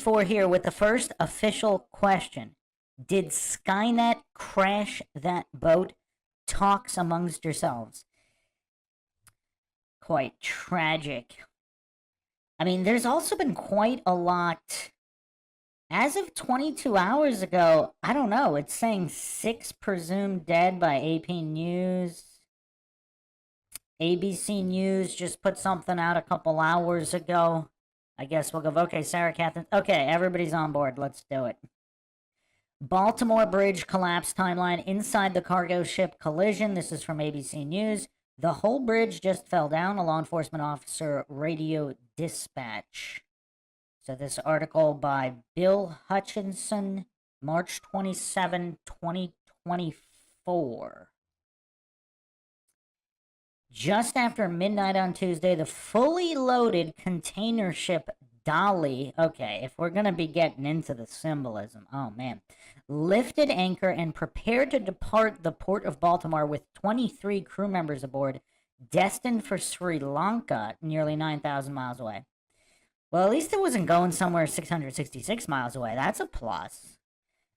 8:34 here with the first official question. Did Skynet crash that boat? Talks amongst yourselves. Quite tragic. I mean, there's also been quite a lot. As of 22 hours ago, I don't know, it's saying 6 presumed dead by AP News. ABC News just put something out a couple hours ago. I guess we'll go, okay, Sarah Catherine. Okay, everybody's on board. Let's do it. Baltimore bridge collapse timeline inside the cargo ship collision. This is from ABC News. The whole bridge just fell down, a law enforcement officer radio dispatch. So this article by Bill Hutchinson, March 27, 2024. Just after midnight on Tuesday, the fully loaded container ship Dolly, okay, if we're going to be getting into the symbolism, oh man, lifted anchor and prepared to depart the port of Baltimore with 23 crew members aboard, destined for Sri Lanka, nearly 9,000 miles away. Well, at least it wasn't going somewhere 666 miles away. That's a plus.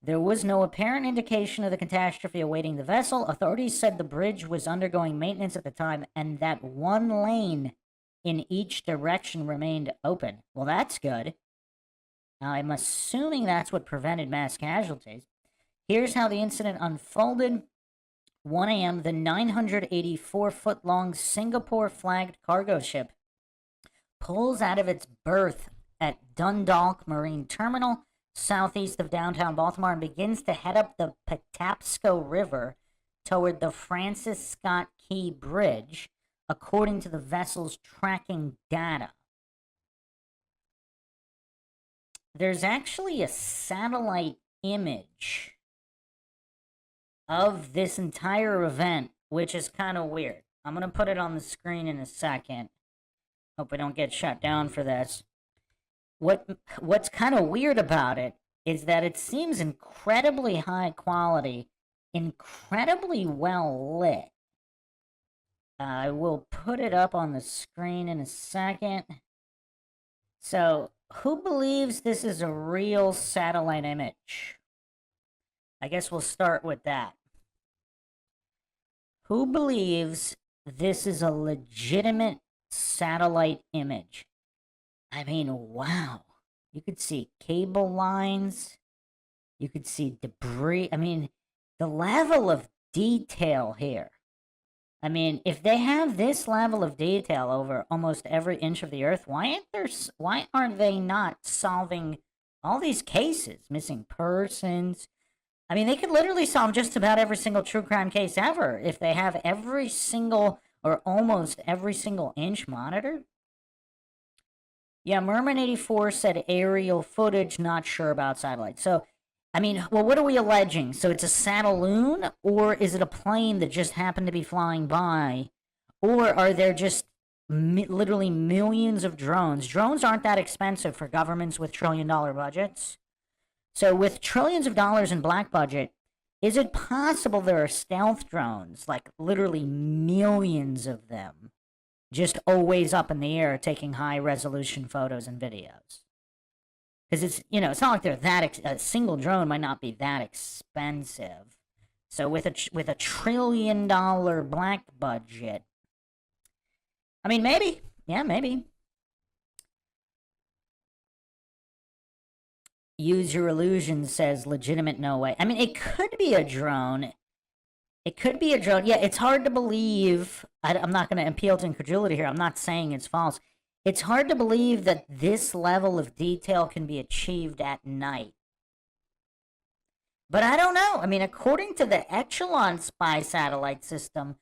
There was no apparent indication of the catastrophe awaiting the vessel. Authorities said the bridge was undergoing maintenance at the time and that one lane in each direction remained open. Well, that's good. I'm assuming that's what prevented mass casualties. Here's how the incident unfolded. 1 a.m., the 984-foot-long Singapore-flagged cargo ship pulls out of its berth at Dundalk Marine Terminal, southeast of downtown Baltimore, and begins to head up the Patapsco River toward the Francis Scott Key Bridge, according to the vessel's tracking data. There's actually a satellite image of this entire event, which is kind of weird. I'm going to put it on the screen in a second. Hope I don't get shut down for this. What's kind of weird about it is that it seems incredibly high quality, incredibly well lit. I will put it up on the screen in a second. So, who believes this is a real satellite image? I guess we'll start with that. Who believes this is a legitimate satellite image? I mean, wow. You could see cable lines. You could see debris. I mean, the level of detail here. I mean, if they have this level of detail over almost every inch of the earth, why aren't they not solving all these cases? Missing persons. I mean, they could literally solve just about every single true crime case ever if they have every single or almost every single inch monitored. Yeah, Merman84 said aerial footage, not sure about satellite. So, I mean, well, what are we alleging? So it's a Sataloon, or is it a plane that just happened to be flying by? Or are there just literally millions of drones? Drones aren't that expensive for governments with trillion-dollar budgets. So with trillions of dollars in black budget, is it possible there are stealth drones, like literally millions of them, just always up in the air taking high-resolution photos and videos? Because it's, you know, it's not like they're that, a single drone might not be that expensive. So with a $1 trillion black budget, I mean, maybe. Yeah, maybe. Use Your Illusion says legitimate, no way. I mean, it could be a drone. It could be a drone. Yeah, it's hard to believe. I'm not going to appeal to incredulity here. I'm not saying it's false. It's hard to believe that this level of detail can be achieved at night. But I don't know. I mean, according to the Echelon spy satellite system,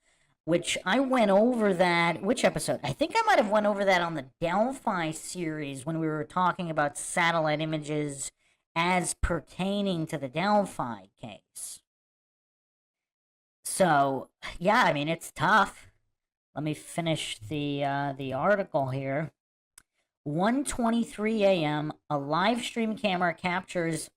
which I went over that, which episode? I think I might have went over that on the Delphi series when we were talking about satellite images as pertaining to the Delphi case. So, yeah, I mean, it's tough. Let me finish the article here. 1:23 a.m., a live stream camera captures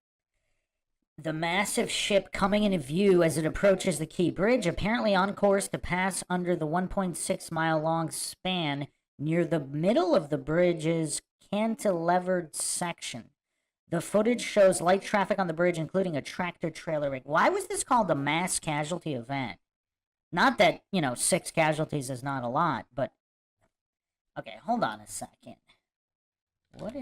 the massive ship coming into view as it approaches the Key Bridge, apparently on course to pass under the 1.6-mile-long span near the middle of the bridge's cantilevered section. The footage shows light traffic on the bridge, including a tractor trailer rig. Why was this called a mass casualty event? Not that, 6 casualties is not a lot, but... Okay, hold on a second. What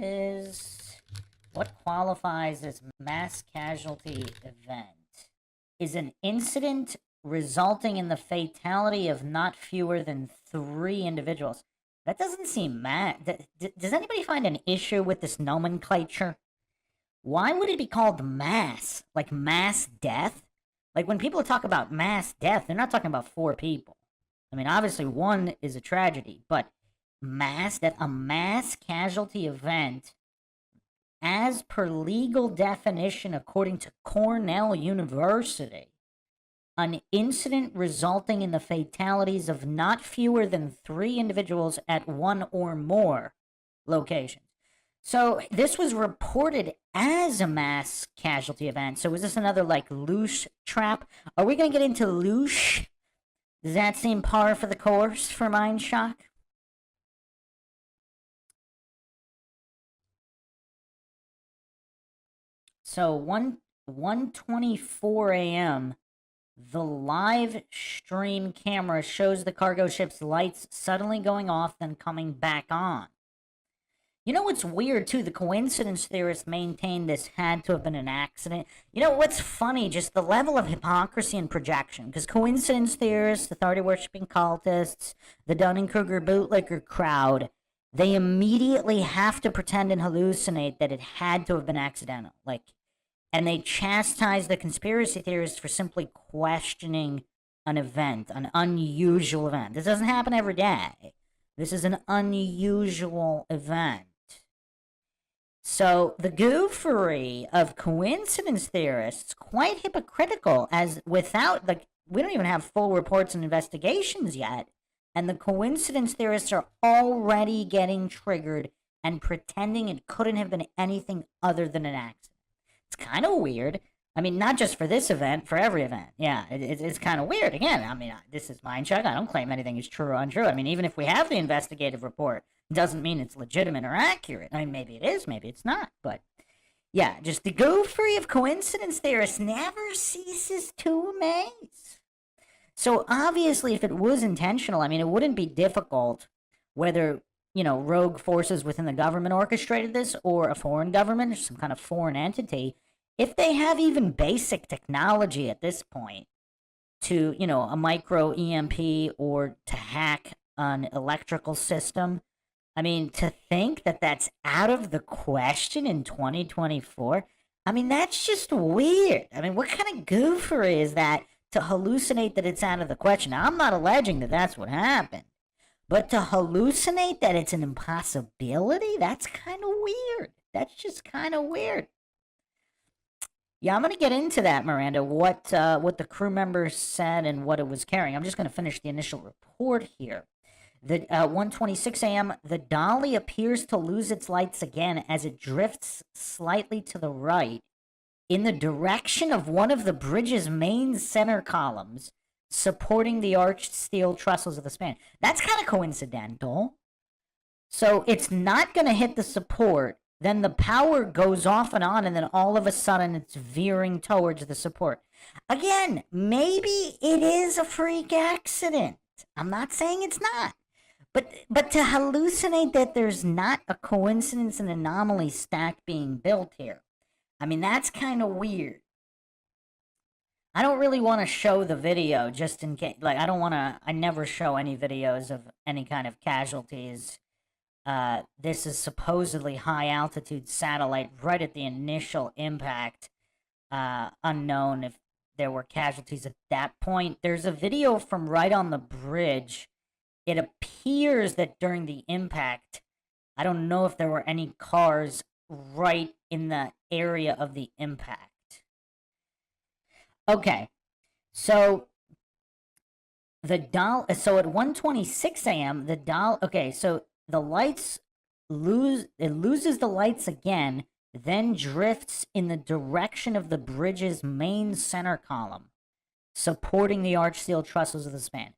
qualifies as mass casualty event? Is an incident resulting in the fatality of not fewer than 3 individuals. That doesn't seem mad. Does anybody find an issue with this nomenclature? Why would it be called mass? Like mass death? Like when people talk about mass death, they're not talking about 4 people. I mean, obviously 1 is a tragedy, but a mass casualty event, as per legal definition according to Cornell University, an incident resulting in the fatalities of not fewer than 3 individuals at 1 or more locations. So this was reported as a mass casualty event. So is this another like loosh trap? Are we going to get into loosh? Does that seem par for the course for MINDSHOCK? So 1:24 a.m., the live stream camera shows the cargo ship's lights suddenly going off, then coming back on. You know what's weird, too? The coincidence theorists maintain this had to have been an accident. You know what's funny? Just the level of hypocrisy and projection. Because coincidence theorists, authority-worshipping cultists, the Dunning-Kruger bootlicker crowd, they immediately have to pretend and hallucinate that it had to have been accidental. And they chastise the conspiracy theorists for simply questioning an event, an unusual event. This doesn't happen every day. This is an unusual event. So the goofery of coincidence theorists, quite hypocritical, as without we don't even have full reports and investigations yet, and the coincidence theorists are already getting triggered and pretending it couldn't have been anything other than an accident. It's kind of weird. I mean, not just for this event, for every event. Yeah, it's kind of weird. Again, I mean, this is MINDSHOCK. I don't claim anything is true or untrue. I mean, even if we have the investigative report, doesn't mean it's legitimate or accurate. I mean, maybe it is, maybe it's not. But, yeah, just the goofery of coincidence theorists never ceases to amaze. So, obviously, if it was intentional, I mean, it wouldn't be difficult whether, rogue forces within the government orchestrated this or a foreign government or some kind of foreign entity. If they have even basic technology at this point to, a micro EMP or to hack an electrical system, I mean, to think that that's out of the question in 2024, I mean, that's just weird. I mean, what kind of goofery is that to hallucinate that it's out of the question? Now, I'm not alleging that that's what happened, but to hallucinate that it's an impossibility, that's kind of weird. That's just kind of weird. Yeah, I'm going to get into that, Miranda, what the crew members said and what it was carrying. I'm just going to finish the initial report here. The 1:26 a.m., the dolly appears to lose its lights again as it drifts slightly to the right in the direction of one of the bridge's main center columns, supporting the arched steel trestles of the span. That's kind of coincidental. So it's not going to hit the support. Then the power goes off and on, and then all of a sudden it's veering towards the support. Again, maybe it is a freak accident. I'm not saying it's not. But to hallucinate that there's not a coincidence and anomaly stack being built here, I mean, that's kind of weird. I don't really want to show the video just in case. I never show any videos of any kind of casualties. This is supposedly high-altitude satellite right at the initial impact. Unknown if there were casualties at that point. There's a video from right on the bridge. It appears that during the impact, I don't know if there were any cars right in the area of the impact. Okay, so at 1:26 a.m., the lights loses the lights again, then drifts in the direction of the bridge's main center column, supporting the arch steel trestles of the span.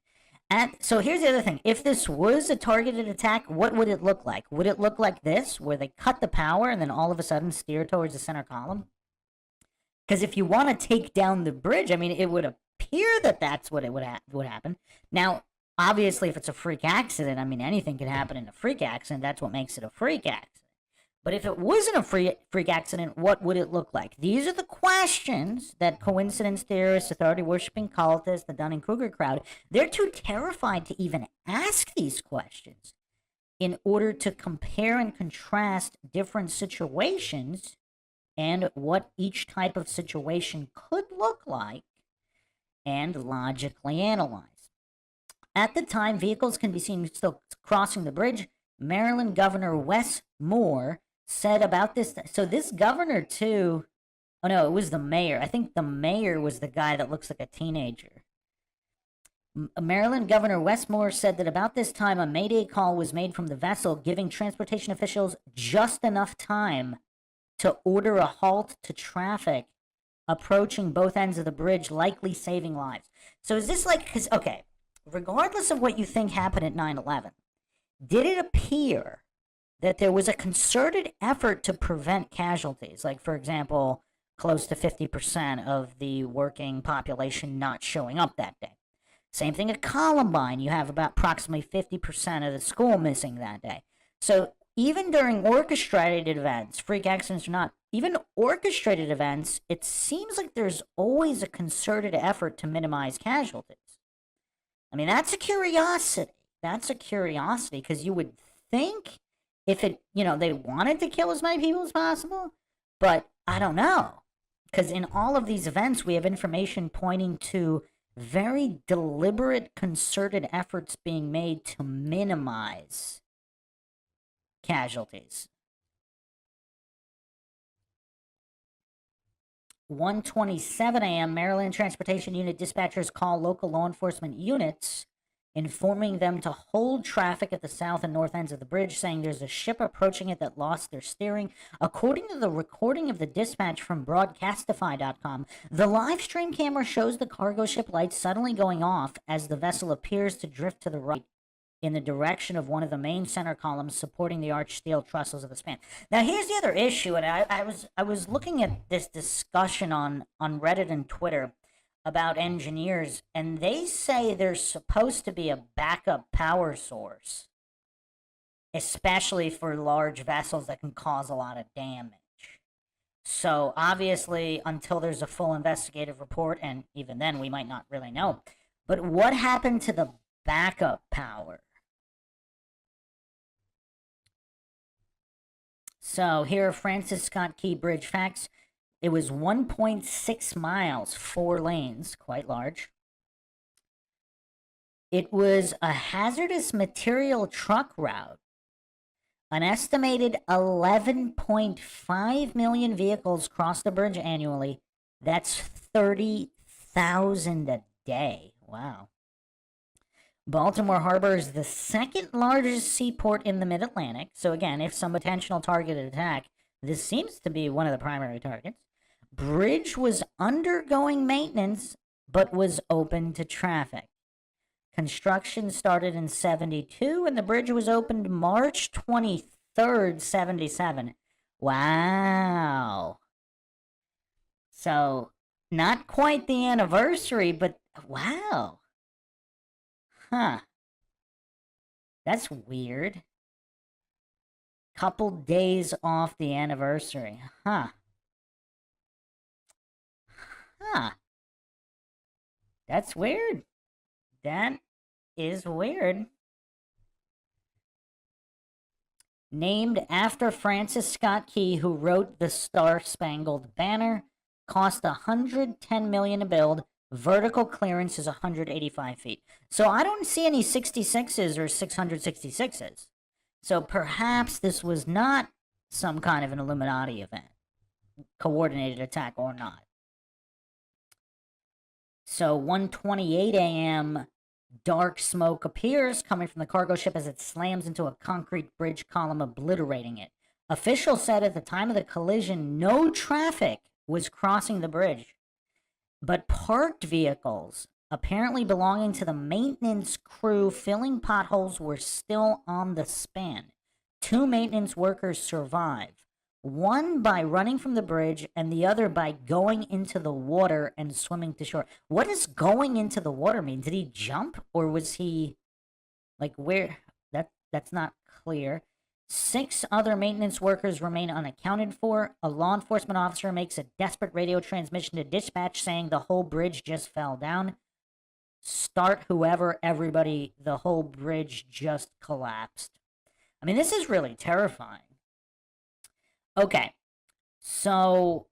So here's the other thing. If this was a targeted attack, what would it look like? Would it look like this, where they cut the power and then all of a sudden steer towards the center column? Because if you want to take down the bridge, I mean, it would appear that that's what it would happen. Now, obviously, if it's a freak accident, I mean, anything can happen in a freak accident. That's what makes it a freak accident. But if it wasn't a freak accident, what would it look like? These are the questions that coincidence theorists, authority-worshipping cultists, the Dunning-Kruger crowd, they're too terrified to even ask these questions in order to compare and contrast different situations and what each type of situation could look like and logically analyze. At the time, vehicles can be seen still crossing the bridge. Maryland Governor Wes Moore said about this. So this governor too, oh no, it was the mayor. I think the mayor was the guy that looks like a teenager. Maryland Governor Wes Moore said that about this time, a mayday call was made from the vessel, giving transportation officials just enough time to order a halt to traffic approaching both ends of the bridge, likely saving lives. So is this like, because, okay, regardless of what you think happened at 9/11, did it appear that there was a concerted effort to prevent casualties? Like, for example, close to 50% of the working population not showing up that day. Same thing at Columbine. You have about approximately 50% of the school missing that day. So even during orchestrated events, freak accidents or not, even orchestrated events, it seems like there's always a concerted effort to minimize casualties. I mean, that's a curiosity. That's a curiosity, because you would think if it, they wanted to kill as many people as possible, but I don't know. Because in all of these events, we have information pointing to very deliberate, concerted efforts being made to minimize casualties. 1:27 a.m., Maryland Transportation Unit dispatchers call local law enforcement units, informing them to hold traffic at the south and north ends of the bridge, saying there's a ship approaching it that lost their steering. According to the recording of the dispatch from Broadcastify.com, the live stream camera shows the cargo ship lights suddenly going off as the vessel appears to drift to the right in the direction of one of the main center columns supporting the arched steel trestles of the span. Now, here's the other issue, and I was looking at this discussion on Reddit and Twitter about engineers, and they say there's supposed to be a backup power source, especially for large vessels that can cause a lot of damage. So obviously, until there's a full investigative report, and even then we might not really know, but what happened to the backup power? So here are Francis Scott Key Bridge facts. It was 1.6 miles, 4 lanes, quite large. It was a hazardous material truck route. An estimated 11.5 million vehicles cross the bridge annually. That's 30,000 a day. Wow. Baltimore Harbor is the second largest seaport in the Mid-Atlantic. So again, if some intentional targeted attack, this seems to be one of the primary targets. Bridge was undergoing maintenance, but was open to traffic. Construction started in 72, and the bridge was opened March 23rd, 77. Wow. So, not quite the anniversary, but wow. Huh. That's weird. Couple days off the anniversary. Huh. Huh. That's weird. That is weird. Named after Francis Scott Key, who wrote The Star-Spangled Banner, cost $110 million to build. Vertical clearance is 185 feet. So I don't see any 66s or 666s. So perhaps this was not some kind of an Illuminati event, coordinated attack or not. So 1:28 a.m., dark smoke appears coming from the cargo ship as it slams into a concrete bridge column, obliterating it. Officials said at the time of the collision, no traffic was crossing the bridge, but parked vehicles apparently belonging to the maintenance crew filling potholes were still on the span. 2 maintenance workers survived, one by running from the bridge and the other by going into the water and swimming to shore. What does going into the water mean? Did he jump, or was he like where? That's not clear. 6 other maintenance workers remain unaccounted for. A law enforcement officer makes a desperate radio transmission to dispatch saying the whole bridge just fell down. Start whoever, everybody, the whole bridge just collapsed. I mean, this is really terrifying. Okay, so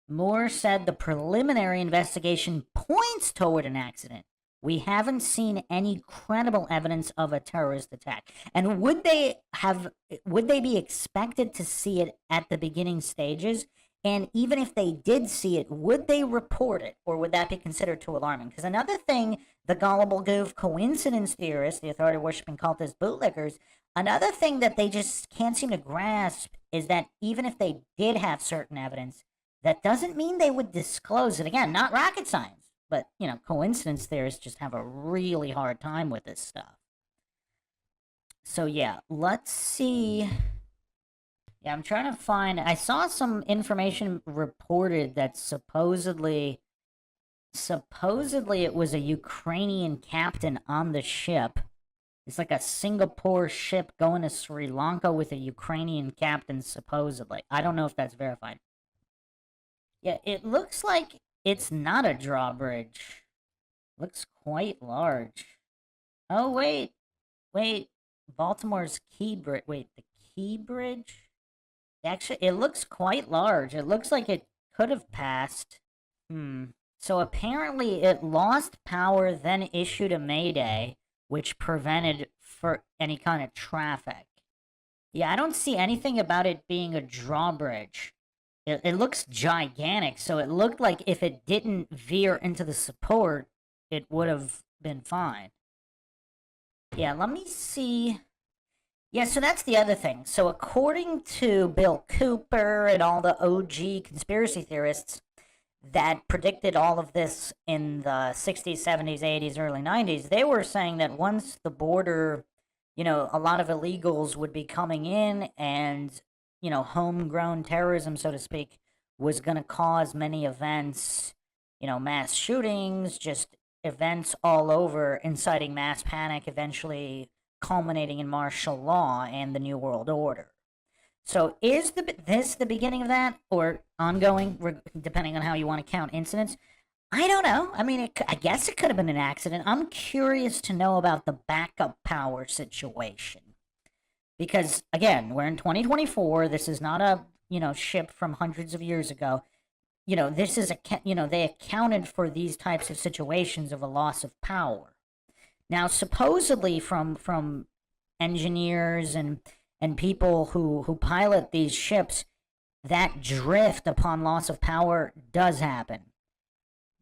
Moore said the preliminary investigation points toward an accident. We haven't seen any credible evidence of a terrorist attack. And would they be expected to see it at the beginning stages? And even if they did see it, would they report it, or would that be considered too alarming? Because another thing, the gullible goof coincidence theorists, the authority worshipping cultist bootlickers, another thing that they just can't seem to grasp is that even if they did have certain evidence, that doesn't mean they would disclose it. Again, not rocket science, but, you know, coincidence theorists just have a really hard time with this stuff. So, yeah, let's see. Yeah, I'm trying to find... I saw some information reported that supposedly it was a Ukrainian captain on the ship. It's like a Singapore ship going to Sri Lanka with a Ukrainian captain, supposedly. I don't know if that's verified. Yeah, it looks like it's not a drawbridge. Looks quite large. Oh, wait. Baltimore's Key Bridge. Wait, the Key Bridge? Actually, it looks quite large. It looks like it could have passed. So apparently it lost power, then issued a mayday, which prevented for any kind of traffic. Yeah, I don't see anything about it being a drawbridge. It looks gigantic, so it looked like if it didn't veer into the support, it would have been fine. Yeah, let me see. Yeah, so that's the other thing. So according to Bill Cooper and all the OG conspiracy theorists that predicted all of this in the 60s, 70s, 80s, early 90s, they were saying that once the border, you know, a lot of illegals would be coming in and, you know, homegrown terrorism, so to speak, was going to cause many events, you know, mass shootings, just events all over, inciting mass panic, eventually culminating in martial law and the New World Order. So is this the beginning of that, or ongoing, depending on how you want to count incidents? I don't know. I mean, I guess it could have been an accident. I'm curious to know about the backup power situation. Because, again, we're in 2024. This is not a, you know, ship from hundreds of years ago. You know, this is they accounted for these types of situations of a loss of power. Now, supposedly from engineers and people who pilot these ships, that drift upon loss of power does happen.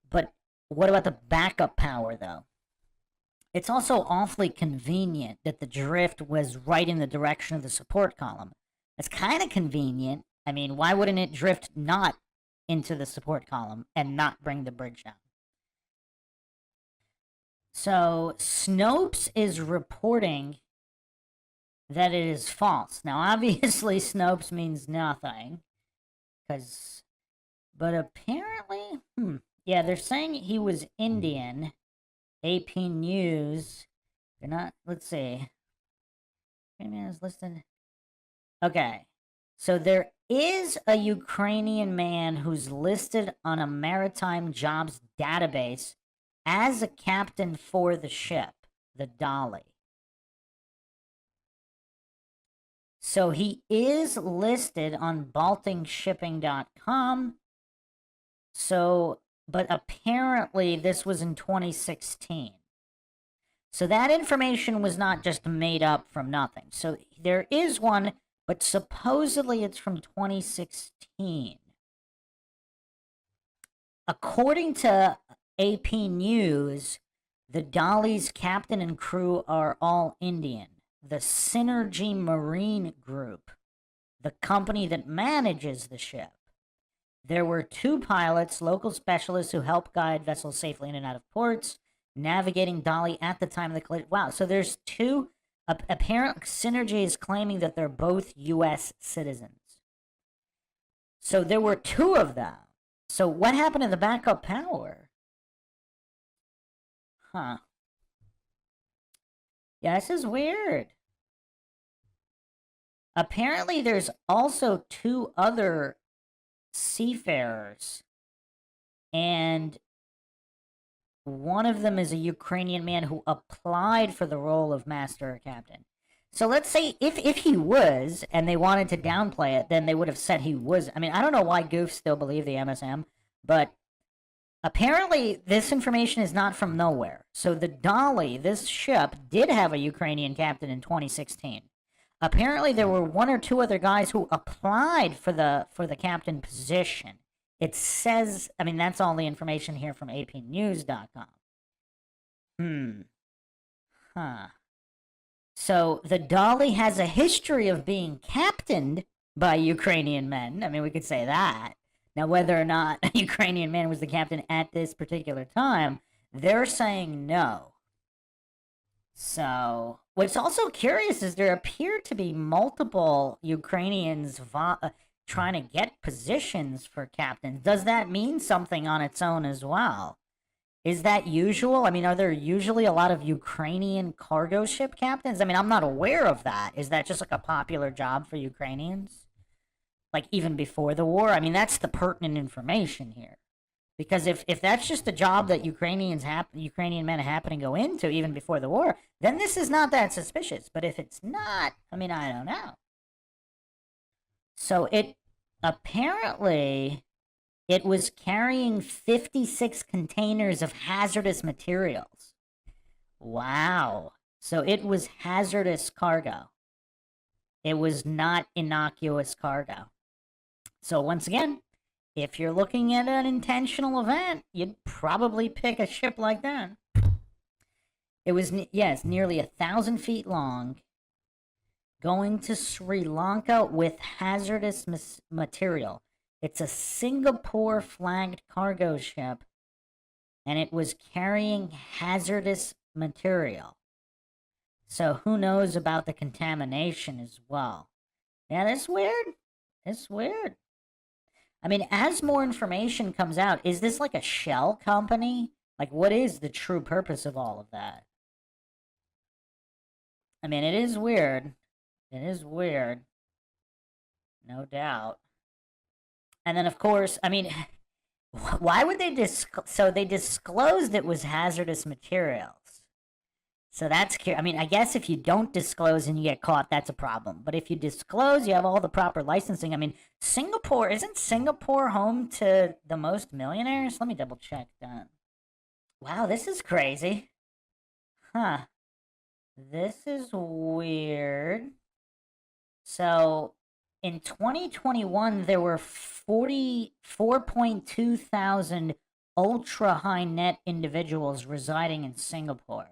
But what about the backup power, though? It's also awfully convenient that the drift was right in the direction of the support column. That's kind of convenient. I mean, why wouldn't it drift not into the support column and not bring the bridge down? So Snopes is reporting that it is false. Now, obviously, Snopes means nothing, but apparently, yeah, they're saying he was Indian. AP News, they're not. Let's see. Is listed. Okay, so there is a Ukrainian man who's listed on a maritime jobs database as a captain for the ship, the Dolly. So he is listed on baltingshipping.com. So, but apparently this was in 2016. So that information was not just made up from nothing. So there is one, but supposedly it's from 2016. According to AP News, the Dolly's captain and crew are all Indian. The Synergy Marine Group, the company that manages the ship, There were 2 pilots, local specialists who helped guide vessels safely in and out of ports, navigating Dolly at the time of the collision. Wow, so there's 2. Apparent Synergy is claiming that they're both U.S. citizens. So there were 2 of them. So what happened to the backup power? Huh. Yeah, this is weird. Apparently, there's also 2 other seafarers, and one of them is a Ukrainian man who applied for the role of master or captain. So let's say if he was, and they wanted to downplay it, then they would have said he was. I mean, I don't know why goofs still believe the MSM, but apparently this information is not from nowhere. So the Dolly, this ship, did have a Ukrainian captain in 2016. Apparently there were 1 or 2 other guys who applied for the captain position. It says, I mean, that's all the information here from apnews.com. Huh. So the Dolly has a history of being captained by Ukrainian men. I mean, we could say that. Now, whether or not a Ukrainian man was the captain at this particular time, they're saying no. So, what's also curious is there appear to be multiple Ukrainians trying to get positions for captains. Does that mean something on its own as well? Is that usual? I mean, are there usually a lot of Ukrainian cargo ship captains? I mean, I'm not aware of that. Is that just like a popular job for Ukrainians? Like even before the war? I mean, that's the pertinent information here. Because if that's just a job that Ukrainian men happen to go into even before the war, then this is not that suspicious. But if it's not, I mean, I don't know. So it was carrying 56 containers of hazardous materials. Wow. So it was hazardous cargo. It was not innocuous cargo. So once again, if you're looking at an intentional event, you'd probably pick a ship like that. It was, yes, nearly 1,000 feet long, going to Sri Lanka with hazardous material. It's a Singapore-flagged cargo ship, and it was carrying hazardous material. So who knows about the contamination as well? Yeah, that's weird. It's weird. I mean, as more information comes out, is this like a shell company? Like, what is the true purpose of all of that? I mean, it is weird. It is weird. No doubt. And then, of course, I mean, why would they so they disclosed it was hazardous materials. So that's, I mean, I guess if you don't disclose and you get caught, that's a problem. But if you disclose, you have all the proper licensing. I mean, isn't Singapore home to the most millionaires? Let me double check that. Wow, this is crazy. Huh. This is weird. So, in 2021, there were 44.2 thousand ultra-high net individuals residing in Singapore.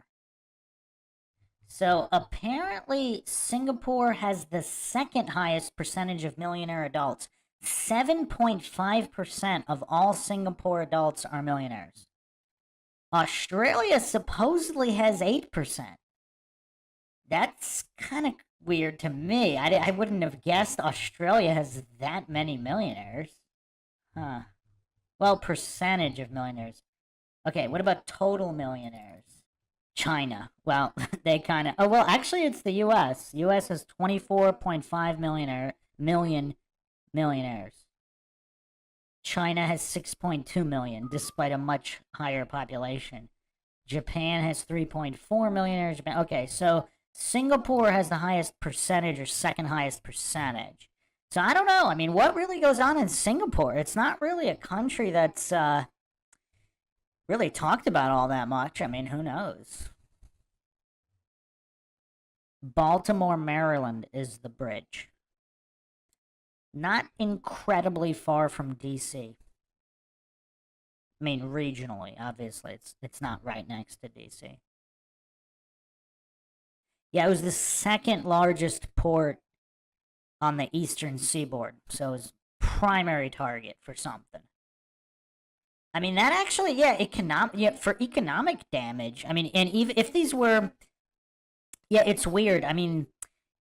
So apparently Singapore has the second highest percentage of millionaire adults. 7.5% of all Singapore adults are millionaires. Australia supposedly has 8%. That's kind of weird to me. I wouldn't have guessed Australia has that many millionaires. Huh. Well, percentage of millionaires. Okay, what about total millionaires? China. Well, they kind of... Oh, well, actually, it's the U.S. U.S. has 24.5 million millionaires. China has 6.2 million, despite a much higher population. Japan has 3.4 millionaires. Okay, so Singapore has the highest percentage or second highest percentage. So I don't know. I mean, what really goes on in Singapore? It's not really a country that's... really talked about all that much. I mean, who knows? Baltimore, Maryland is the bridge. Not incredibly far from DC. I mean, regionally, obviously. It's not right next to DC. Yeah, it was the second largest port on the eastern seaboard. So it was primary target for something. I mean, that actually, yeah, for economic damage. I mean, and even if these were, yeah, it's weird. I mean,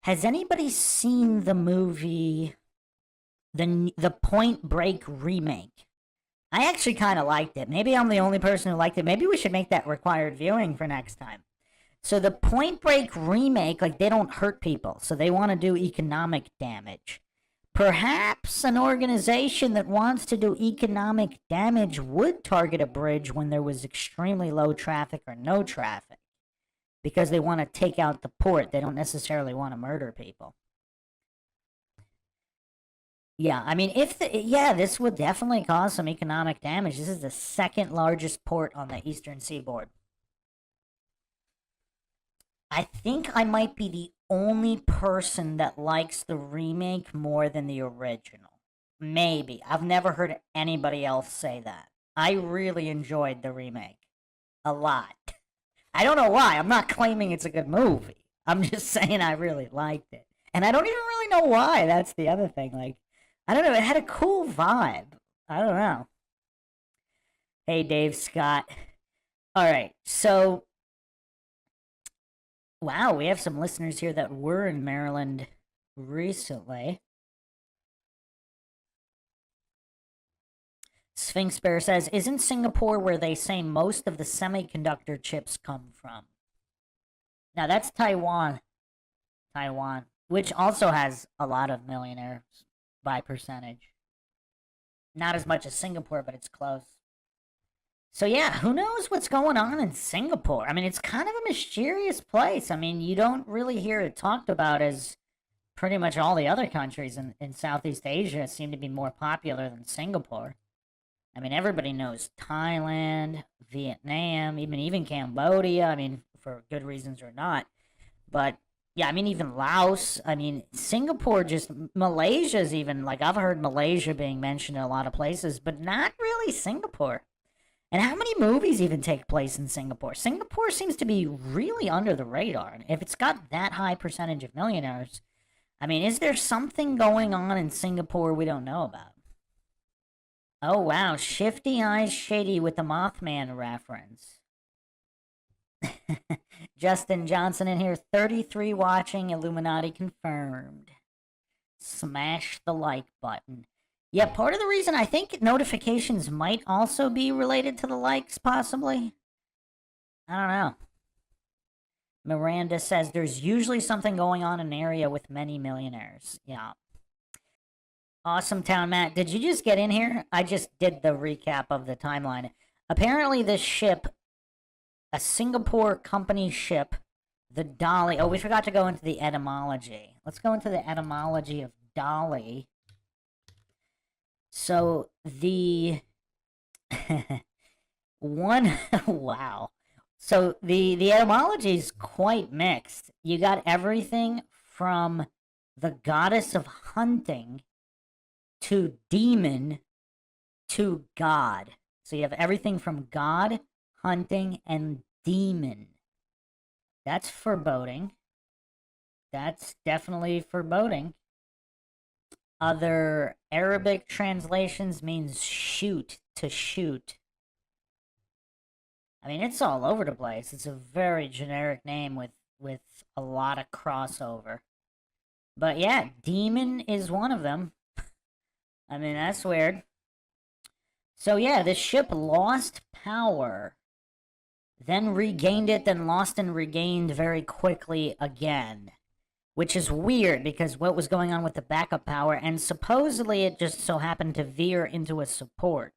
has anybody seen the movie, the Point Break remake? I actually kind of liked it. Maybe I'm the only person who liked it. Maybe we should make that required viewing for next time. So the Point Break remake, like, they don't hurt people, so they want to do economic damage. Perhaps an organization that wants to do economic damage would target a bridge when there was extremely low traffic or no traffic, because they want to take out the port. They don't necessarily want to murder people. Yeah, I mean, this would definitely cause some economic damage. This is the second largest port on the eastern seaboard. I think I might be the only person that likes the remake more than the original. Maybe. I've never heard anybody else say that. I really enjoyed the remake. A lot. I don't know why. I'm not claiming it's a good movie. I'm just saying I really liked it. And I don't even really know why. That's the other thing. Like, I don't know. It had a cool vibe. I don't know. Hey, Dave Scott. All right. So, wow, we have some listeners here that were in Maryland recently. Sphinx Bear says, isn't Singapore where they say most of the semiconductor chips come from? Now, that's Taiwan. Taiwan, which also has a lot of millionaires by percentage. Not as much as Singapore, but it's close. So yeah, who knows what's going on in Singapore? I mean, it's kind of a mysterious place. I mean, you don't really hear it talked about as pretty much all the other countries in Southeast Asia seem to be more popular than Singapore. I mean, everybody knows Thailand, Vietnam, even Cambodia, I mean, for good reasons or not. But yeah, I mean, even Laos. I mean, Singapore, just Malaysia's even, like, I've heard Malaysia being mentioned in a lot of places, but not really Singapore. And how many movies even take place in Singapore? Singapore seems to be really under the radar. And if it's got that high percentage of millionaires, I mean, is there something going on in Singapore we don't know about? Oh, wow. Shifty Eyes Shady with the Mothman reference. Justin Johnson in here, 33 watching, Illuminati confirmed. Smash the like button. Yeah, part of the reason I think notifications might also be related to the likes, possibly. I don't know. Miranda says there's usually something going on in an area with many millionaires. Yeah. Awesome Town Matt, did you just get in here? I just did the recap of the timeline. Apparently this ship, a Singapore company ship, the Dolly. Oh, we forgot to go into the etymology. Let's go into the etymology of Dolly. So the wow. So the etymology is quite mixed. You got everything from the goddess of hunting to demon to god. So you have everything from god, hunting, and demon. That's foreboding. That's definitely foreboding. Other Arabic translations means shoot, to shoot. I mean, it's all over the place. It's a very generic name with a lot of crossover. But yeah, demon is one of them. I mean, that's weird. So yeah, this ship lost power, then regained it, then lost and regained very quickly again. Which is weird, because what was going on with the backup power, and supposedly it just so happened to veer into a support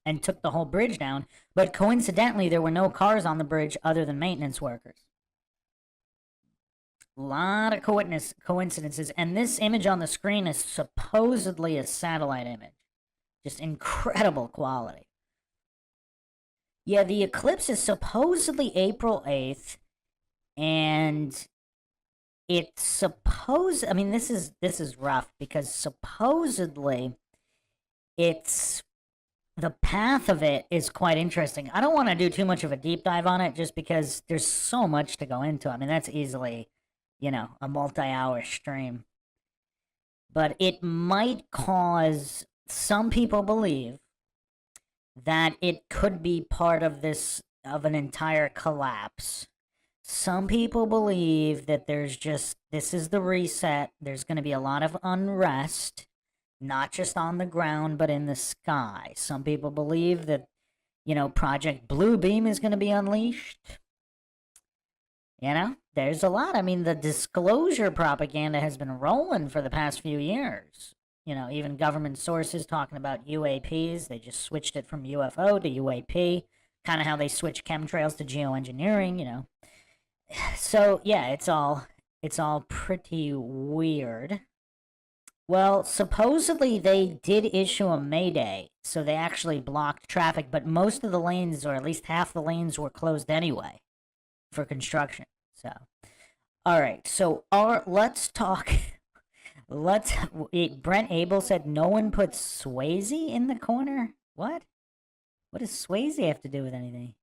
and took the whole bridge down, but coincidentally there were no cars on the bridge other than maintenance workers. A lot of coincidences, and this image on the screen is supposedly a satellite image. Just incredible quality. Yeah, the eclipse is supposedly April 8th, and it's supposed, I mean, this is rough, because supposedly it's, the path of it is quite interesting. I don't want to do too much of a deep dive on it, just because there's so much to go into. I mean, that's easily, you know, a multi-hour stream. but it might cause, some people believe that it could be part of an entire collapse. Some people believe that this is the reset. There's going to be a lot of unrest, not just on the ground, but in the sky. Some people believe that, Project Bluebeam is going to be unleashed. There's a lot. I mean, the disclosure propaganda has been rolling for the past few years. Even government sources talking about UAPs. They just switched it from UFO to UAP. Kind of how they switch chemtrails to geoengineering, So, yeah, it's all pretty weird. Well, supposedly they did issue a mayday, so they actually blocked traffic, but most of the lanes, or at least half the lanes, were closed anyway for construction. So, all right. So, let's talk. Brent Abel said no one put Swayze in the corner. What? What does Swayze have to do with anything?